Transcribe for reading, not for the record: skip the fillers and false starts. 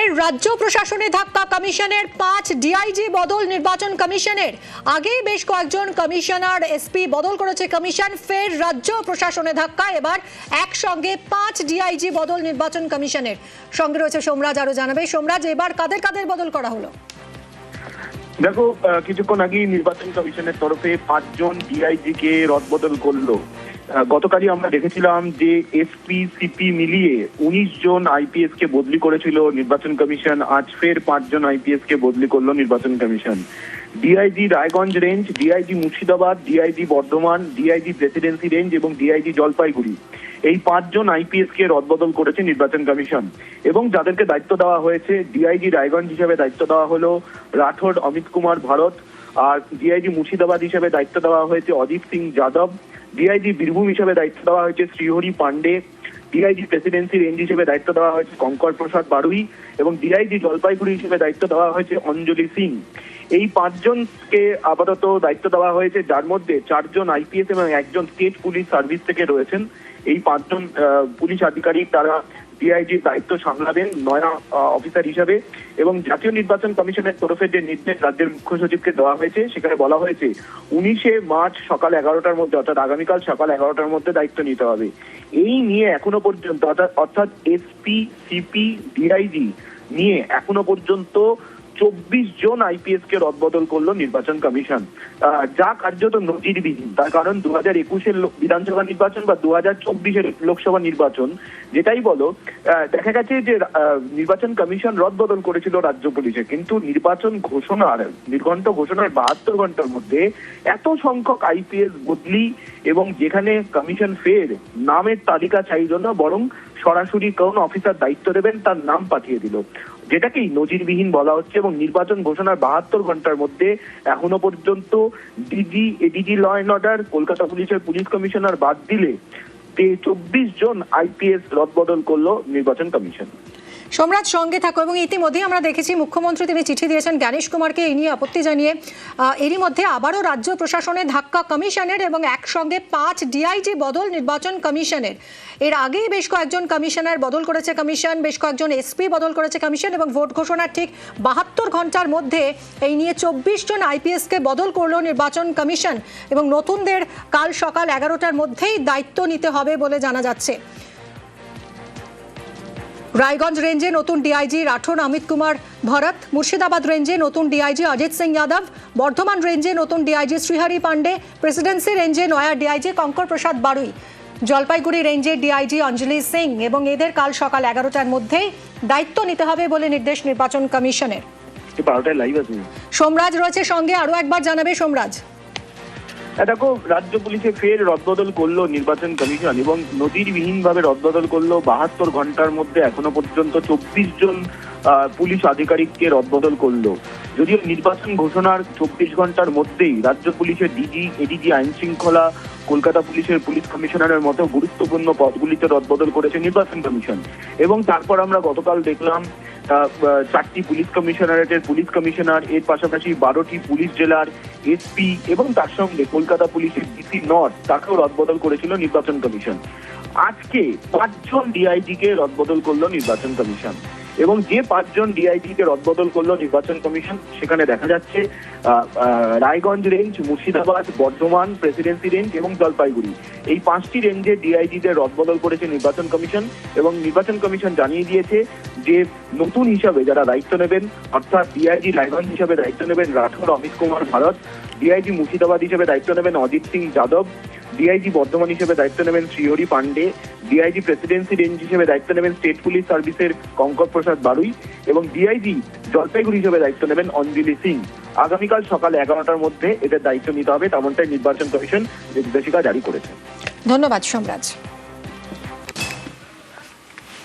ফের রাজ্য প্রশাসনে ধাক্কা, কমিশনের 5 ডিআইজি বদল নির্বাচন কমিশনের। আগেই বেশ কয়েকজন কমিশনার এসপি বদল করেছে কমিশন। ফের রাজ্য প্রশাসনে ধাক্কা, এবার একসঙ্গে 5 ডিআইজি বদল নির্বাচন কমিশনের। সঙ্গে রয়েছে সোমরাজ, আরো জানাবে সোমরাজ, এবার কাদের কাদের বদল করা হলো? দেখো, কিছুক্ষণ আগেই নির্বাচন কমিশনের তরফে 5 জন ডিআইজি কে রদবদল করলো। গতকালই আমরা দেখেছিলাম যে এসপি সিপি মিলিয়ে 19 জন আইপিএস কে বদলি করেছিল নির্বাচন কমিশন। আজ ফের 5 জন আইপিএস কে বদলি করলো নির্বাচন commission. DIG Raiganj range, DIG Murshidabad, DIG Bardhaman, DIG Presidency range এবং ডিআইজি জলপাইগুড়ি, এই 5 জন আইপিএস কে রদবদল করেছে নির্বাচন কমিশন। এবং যাদেরকে দায়িত্ব দেওয়া হয়েছে, ডিআইজি রায়গঞ্জ হিসেবে দায়িত্ব দেওয়া হলো রাঠোড অমিত কুমার ভারত, আর ডিআইজি মুর্শিদাবাদ হিসেবে দায়িত্ব দেওয়া হয়েছে অজিত সিং যাদব, ডিআইজি বীরভূম হিসেবে দায়িত্ব দেওয়া হয়েছে Srihari Pande, DIG Presidency Range হিসেবে দায়িত্ব দেওয়া হয়েছে কঙ্কর প্রসাদ বারুই এবং ডিআইজি জলপাইগুড়ি হিসেবে দায়িত্ব দেওয়া হয়েছে অঞ্জলি সিং। এই 5 জনকে আপাতত দায়িত্ব দেওয়া হয়েছে, যার মধ্যে 4 জন আইপিএস এবং 1 জন স্টেট পুলিশ সার্ভিস থেকে রয়েছেন। এই 5 জন পুলিশ আধিকারিক তারা ডিআইজির দায়িত্ব সামলাবেন নয়া অফিসার হিসাবে। এবং জাতীয় নির্বাচন কমিশনের তরফে যে নির্দেশ রাজ্যের মুখ্য সচিবকে দেওয়া হয়েছে, সেখানে বলা হয়েছে 19শে মার্চ সকাল 11টার মধ্যে, অর্থাৎ আগামীকাল সকাল 11টার মধ্যে দায়িত্ব নিতে হবে। এই নিয়ে এখনো পর্যন্ত অর্থাৎ এসপি সিপি ডিআইজি নিয়ে এখনো পর্যন্ত 24 জন আইপিএস কে রদবদল করলো নির্বাচন কমিশন, যা কার্যত নজিরবিহীন। তার কারণ 2021-এর বিধানসভা নির্বাচন বা 2024-এর লোকসভা নির্বাচন যেটাই বলো, দেখা গেছে যে নির্বাচন কমিশন রদবদল করেছিল রাজ্য পুলিশে, কিন্তু নির্বাচন ঘোষণার নির্ঘণ্ট ঘোষণার 72 ঘন্টার মধ্যে এত সংখ্যক আইপিএস বদলি, এবং যেখানে কমিশন ফের নামের তালিকা চাইল না, বরং সরাসরি কোন অফিসার দায়িত্ব দেবেন তার নাম পাঠিয়ে দিল, যেটাকেই নজিরবিহীন বলা হচ্ছে। এবং নির্বাচন ঘোষণার 72 ঘন্টার মধ্যে এখনো পর্যন্ত DG, ADG law and order, Kolkata পুলিশের পুলিশ কমিশনার বাদ দিলে 24 জন আইপিএস রদবদল করলো নির্বাচন কমিশন। সোমরাজ, সঙ্গে থাকো। এবং ইতিমধ্যেই আমরা দেখেছি মুখ্যমন্ত্রী তিনি চিঠি দিয়েছেন জ্ঞানেশ কুমারকে এই নিয়ে আপত্তি জানিয়ে। এরই মধ্যে আবারও রাজ্য প্রশাসনে ধাক্কা কমিশনের এবং একসঙ্গে 5 ডিআইজি বদল নির্বাচন কমিশনের। এর আগেই বেশ কয়েকজন কমিশনার বদল করেছে কমিশন, বেশ কয়েকজন এসপি বদল করেছে কমিশন, এবং ভোট ঘোষণার ঠিক 72 ঘন্টার মধ্যে এই নিয়ে 24 জন আইপিএসকে বদল করলো নির্বাচন কমিশন। এবং নতুনদের কাল সকাল 11টার মধ্যেই দায়িত্ব নিতে হবে বলে জানা যাচ্ছে। রায়গঞ্জ রেঞ্জে নতুন ডিআইজি রাঠোড অমিত কুমার ভরত, মুর্শিদাবাদ রেঞ্জে নতুন ডিআইজি অজিত সিং যাদব, বর্ধমান রেঞ্জে নতুন ডিআইজি শ্রীহরি পান্ডে, প্রেসিডেন্সি রেঞ্জে নয়া ডিআইজি কঙ্কর প্রসাদ বারুই, জলপাইগুড়ি রেঞ্জে ডিআইজি অঞ্জলি সিং, এবং এদের কাল সকাল 11টার মধ্যেই দায়িত্ব নিতে হবে বলে নির্দেশ নির্বাচন কমিশনের। সোমরাজ রয়েছে সঙ্গে, আরো একবার জানাবে সোমরাজ। দেখো, রাজ্য পুলিশে ফের রদবদল করলো নির্বাচন কমিশন এবং নজিরবিহীন ভাবে রদবদল করলো 72 ঘন্টার মধ্যে। এখনো পর্যন্ত 24 জন পুলিশ আধিকারিককে রদবদল করলো। যদিও নির্বাচন ঘোষণার 24 ঘন্টার মধ্যেই রাজ্য পুলিশের ডিজি, এডিজি আইন শৃঙ্খলা, কলকাতা পুলিশের পুলিশ কমিশনারের মতো গুরুত্বপূর্ণ পদগুলিতে রদবদল করেছে নির্বাচন কমিশন। এবং তারপর আমরা গতকাল দেখলাম 4টি পুলিশ কমিশনারেটের পুলিশ কমিশনার, এর পাশাপাশি 12টি পুলিশ জেলার এসপি এবং তার সঙ্গে কলকাতা পুলিশের ডিসি নর্থ, তাকেও রদবদল করেছিল নির্বাচন কমিশন। আজকে 5 জন ডিআইজি কে রদবদল করলো নির্বাচন কমিশন। এবং যে 5 জন ডিআইজি কে রদবদল করলো নির্বাচন কমিশন, সেখানে দেখা যাচ্ছে Raiganj range, Murshidabad, Bardhaman, Presidency range এবং জলপাইগুড়ি, এই 5টি রেঞ্জে ডিআইজিদের রদবদল করেছে নির্বাচন কমিশন। এবং নির্বাচন কমিশন জানিয়ে দিয়েছে যে নতুন হিসাবে যারা দায়িত্ব নেবেন, অর্থাৎ ডিআইজি রায়গঞ্জ হিসাবে দায়িত্ব নেবেন রাঠোড অমিত কুমার ভারত, ডিআইজি মুর্শিদাবাদ হিসেবে দায়িত্ব নেবেন অজিত সিং যাদব, ডিআইজি বর্ধমান হিসেবে দায়িত্ব নেবেন Srihari Pande, DIG Presidency Range হিসেবে দায়িত্ব নেবেন স্টেট পুলিশ সার্ভিসের কঙ্কর প্রসাদ বারুই, এবং ডিআইজি জলপাইগুড়ি হিসেবে দায়িত্ব নেবেন অঞ্জলি সিং। আগামীকাল সকাল 11টার মধ্যে এদের দায়িত্ব নিতে হবে, তেমনটাই নির্বাচন কমিশন নির্দেশিকা জারি করেছে। ধন্যবাদ সোমরাজ।